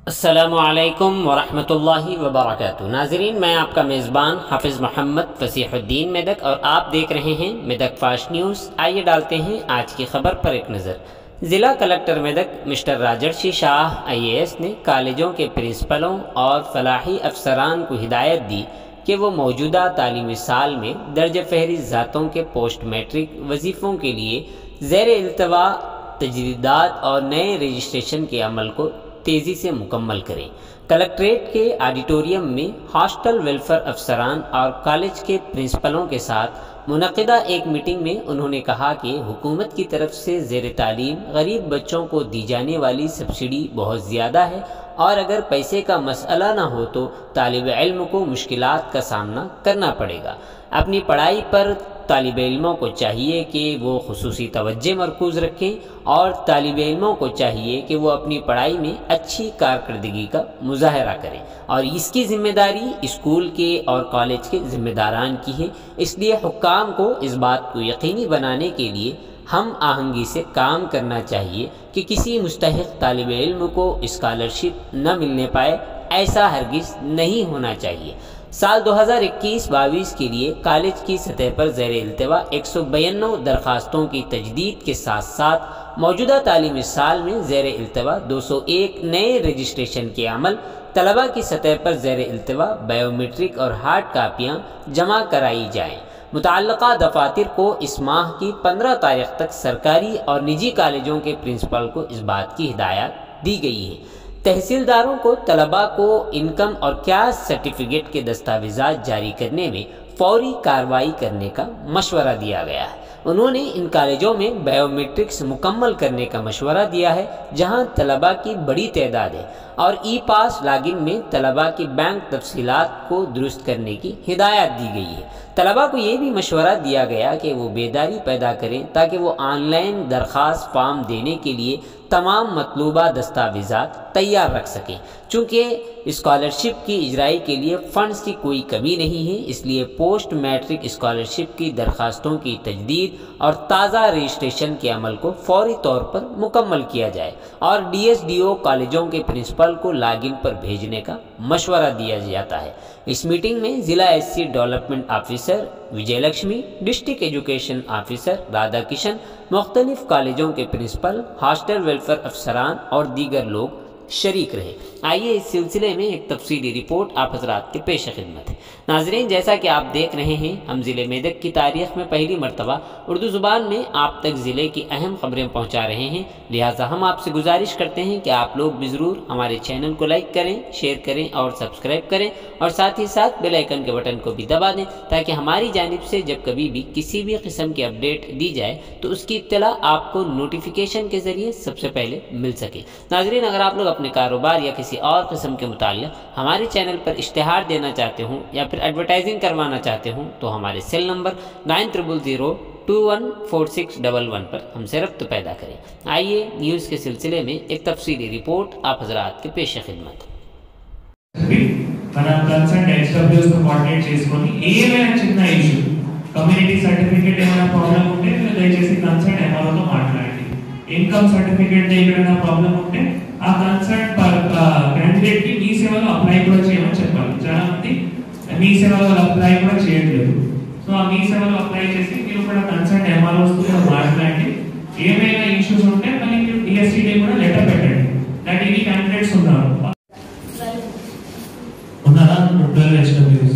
السلام ورحمۃ اللہ وبرکاتہ۔ ناظرین، میں آپ کا میزبان حافظ محمد فصیح الدین میدک اور آپ دیکھ رہے ہیں میدک فاسٹ نیوز۔ آئیے ڈالتے ہیں آج کی خبر پر ایک نظر۔ ضلع کلکٹر میدک مسٹر راجرشی شاہ IAS نے کالجوں کے پرنسپلوں اور فلاحی افسران کو ہدایت دی کہ وہ موجودہ تعلیمی سال میں درجہ فہرست ذاتوں کے پوسٹ میٹرک وظیفوں کے لیے زیر التواء تجدیدات اور نئے رجسٹریشن کے عمل کو تیزی سے مکمل کریں۔ کلکٹریٹ کے آڈیٹوریم میں ہاسٹل ویلفیئر افسران اور کالج کے پرنسپلوں کے ساتھ منعقدہ ایک میٹنگ میں انہوں نے کہا کہ حکومت کی طرف سے زیر تعلیم غریب بچوں کو دی جانے والی سبسڈی بہت زیادہ ہے اور اگر پیسے کا مسئلہ نہ ہو تو طالب علم کو مشکلات کا سامنا کرنا پڑے گا۔ اپنی پڑھائی پر طالب علموں کو چاہیے کہ وہ خصوصی توجہ مرکوز رکھیں اور طالب علموں کو چاہیے کہ وہ اپنی پڑھائی میں اچھی کارکردگی کا مظاہرہ کریں اور اس کی ذمہ داری اسکول کے اور کالج کے ذمہ داران کی ہے۔ اس لیے حکام کو اس بات کو یقینی بنانے کے لیے ہم آہنگی سے کام کرنا چاہیے کہ کسی مستحق طالب علم کو اسکالرشپ نہ ملنے پائے، ایسا ہرگز نہیں ہونا چاہیے۔ سال 2021-22 کے لیے کالج کی سطح پر زیر التواء 192 درخواستوں کی تجدید کے ساتھ ساتھ موجودہ تعلیمی سال میں زیر التواء 201 نئے رجسٹریشن کے عمل، طلباء کی سطح پر زیر التواء بائیو میٹرک اور ہارڈ کاپیاں جمع کرائی جائیں۔ متعلقہ دفاتر کو اس ماہ کی 15 تاریخ تک سرکاری اور نجی کالجوں کے پرنسپل کو اس بات کی ہدایت دی گئی ہے۔ تحصیلداروں کو طلباء کو انکم اور کیسٹ سرٹیفکیٹ کے دستاویزات جاری کرنے میں فوری کارروائی کرنے کا مشورہ دیا گیا ہے۔ انہوں نے ان کالجوں میں بائیو میٹرکس مکمل کرنے کا مشورہ دیا ہے جہاں طلباء کی بڑی تعداد ہے اور ای پاس لاگ ان میں طلباء کی بینک تفصیلات کو درست کرنے کی ہدایت دی گئی ہے۔ طلباء کو یہ بھی مشورہ دیا گیا کہ وہ بیداری پیدا کریں تاکہ وہ آن لائن درخواست فارم دینے کے لیے تمام مطلوبہ دستاویزات تیار رکھ سکیں۔ چونکہ اسکالرشپ کی اجرائی کے لیے فنڈز کی کوئی کمی نہیں ہے، اس لیے پوسٹ میٹرک اسکالرشپ کی درخواستوں کی تجدید اور تازہ رجسٹریشن کے عمل کو فوری طور پر مکمل کیا جائے اور DSDO کالجوں کے پرنسپل کو لاگ ان پر بھیجنے کا مشورہ دیا جاتا ہے۔ اس میٹنگ میں ضلع SC development officer Vijay Lakshmi, district education officer Radha Kishan, مختلف کالجوں کے پرنسپل، ہاسٹل ویلفیئر افسران اور دیگر لوگ شریک رہے۔ آئیے اس سلسلے میں ایک تفصیلی رپورٹ آپ حضرات کے پیش خدمت ہے۔ ناظرین، جیسا کہ آپ دیکھ رہے ہیں، ہم ضلع میدک کی تاریخ میں پہلی مرتبہ اردو زبان میں آپ تک ضلع کی اہم خبریں پہنچا رہے ہیں، لہٰذا ہم آپ سے گزارش کرتے ہیں کہ آپ لوگ بھی ضرور ہمارے چینل کو لائک کریں، شیئر کریں اور سبسکرائب کریں اور ساتھ ہی ساتھ بیل آئیکن کے بٹن کو بھی دبا دیں تاکہ ہماری جانب سے جب کبھی بھی کسی بھی قسم کی اپڈیٹ دی جائے تو اس کی اطلاع آپ کو نوٹیفیکیشن کے ذریعے سب سے پہلے مل سکے۔ ناظرین، اگر آپ لوگ اپنے کاروبار یا کسی اور قسم کے متعلق ہمارے چینل پر اشتہار دینا چاہتے ہوں یا پھر ایڈورٹائزنگ کروانا چاہتے ہوں تو ہمارے سیل نمبر 9000214611 پر ہم سے رابطہ پیدا کریں۔ آئیے نیوز کے سلسلے میں ایک تفصیلی رپورٹ آپ حضرات کے پیش خدمت۔ కమ్యూనిటీ సర్టిఫికేట్ ఏమైనా ప్రాబ్లం ఉంటే మీరు దయచేసి కన్సర్న్ MRO తో మాట్లాడండి। ఇన్కమ్ సర్టిఫికేట్ ఏమైనా ప్రాబ్లం ఉంటే ఆ కన్సర్న్ క్యాండిడేట్ కి మీ సేవలో అప్లై కూడా చేయమని చెప్పాలి। చాలా మంది మీ సేవలో అప్లై కూడా చేయట్లేదు। సో ఆ మీ సేవలో అప్లై చేసి మీరు కూడా కన్సర్న్ MROs తో మాట్లాడండి। ఏమైనా ఇష్యూస్ ఉంటే మళ్ళీ మీరు DSTD కూడా లెటర్ పెట్టండి। దట్ ఇన్ని క్యాండిడేట్స్ ఉన్నారు HWs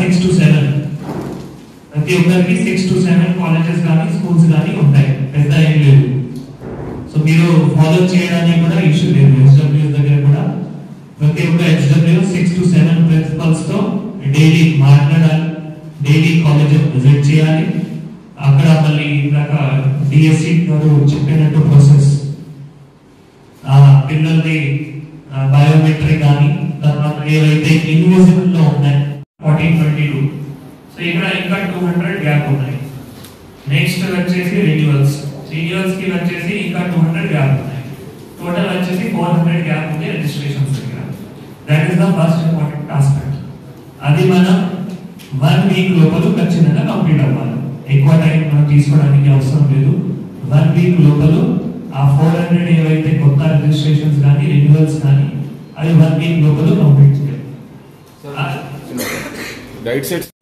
6 to 7 ప్రతి ఒక్కరికి 6 to 7 కాలేజెస్ గాని స్కూల్స్ గాని ఉంటాయి, పెద్ద ఏం లేదు। సో మీరు ఫాలో చేయడానికి కూడా ఇష్యూ లేదు। HWs దగ్గర కూడా ప్రతి ఒక్క HW 6 to 7 ప్రిన్సిపల్స్ తో డైలీ మాట్లాడాలి, డైలీ కాలేజ్ విజిట్ చేయాలి। అక్కడ మళ్ళీ ఇందాక DSC గారు చెప్పినట్టు ప్రాసెస్ పిల్లల్ని బయోమెట్రిక్ కానీ తర్వాత ఏవైతే ఇన్విజిబుల్ లో ఉన్నాయి 1422, సో ఇక్కడ ఇంకా 200 గ్యాప్ ఉన్నాయి। నెక్స్ట్ వచ్చేసి రెన్యువల్స్ కి వచ్చేసి ఇంకా 200 గ్యాప్ ఉన్నాయి। టోటల్ వచ్చేసి 400 గ్యాప్ ఉంది రిజిస్ట్రేషన్స్ దగ్గర। That is the first important aspect. అది మనం 1 వీక్ లోపల ఖచ్చితంగా కంప్లీట్ అవ్వాలి। ఎక్కువ టైం మనం తీసుకోవడానికి అవసరం లేదు. 1 వీక్ లోపల ఆ 400 ఏవైతే కొత్త రిజిస్ట్రేషన్స్ కానీ రెన్యువల్స్ కానీ అవి 1 వీక్ లోపల కంప్లీట్ చేయాలి.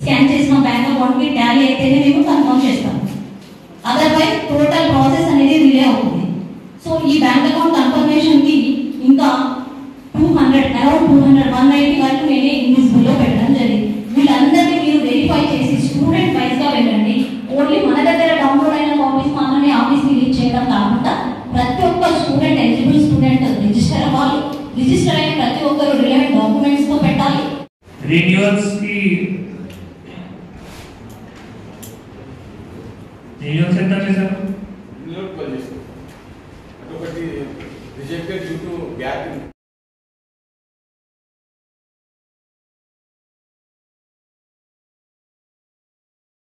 స్కాన్ చేసిన బ్యాంక్ అకౌంట్ కి టాలీ అయితేనే మేము కన్ఫర్మ్ చేస్తాం. అదర్వైజ్ టోటల్ ప్రాసెస్ అనేది డిలే అవుతుంది. సో ఈ బ్యాంక్ అకౌంట్ కన్ఫర్మేషన్ కి ఇంకా 180 వరకు నేనే ఇన్విజిబుల్ లో పెట్టడం జరిగింది. వీళ్ళందరినీ మీరు వెరిఫై చేసి స్టూడెంట్ వైజ్ గా వెళ్ళండి. ఓన్లీ మన దగ్గర డౌన్లోడ్ అయిన కాపీస్ మాత్రమే ఆఫీస్ కి రీచ్ చేయడం కాకుండా ప్రతి ఒక్క స్టూడెంట్ ఎలిజిబుల్ స్టూడెంట్ రిజిస్టర్ అవ్వాలి. రిజిస్టర్ అయిన ప్రతి ఒక్కరు రిలవెంట్ డాక్యుమెంట్స్ తో పెట్టాలి. రెన్యువల్స్ ఎంత చేశారు? ఒకటి రిజెక్టెడ్ డ్యూ టు గ్యాప్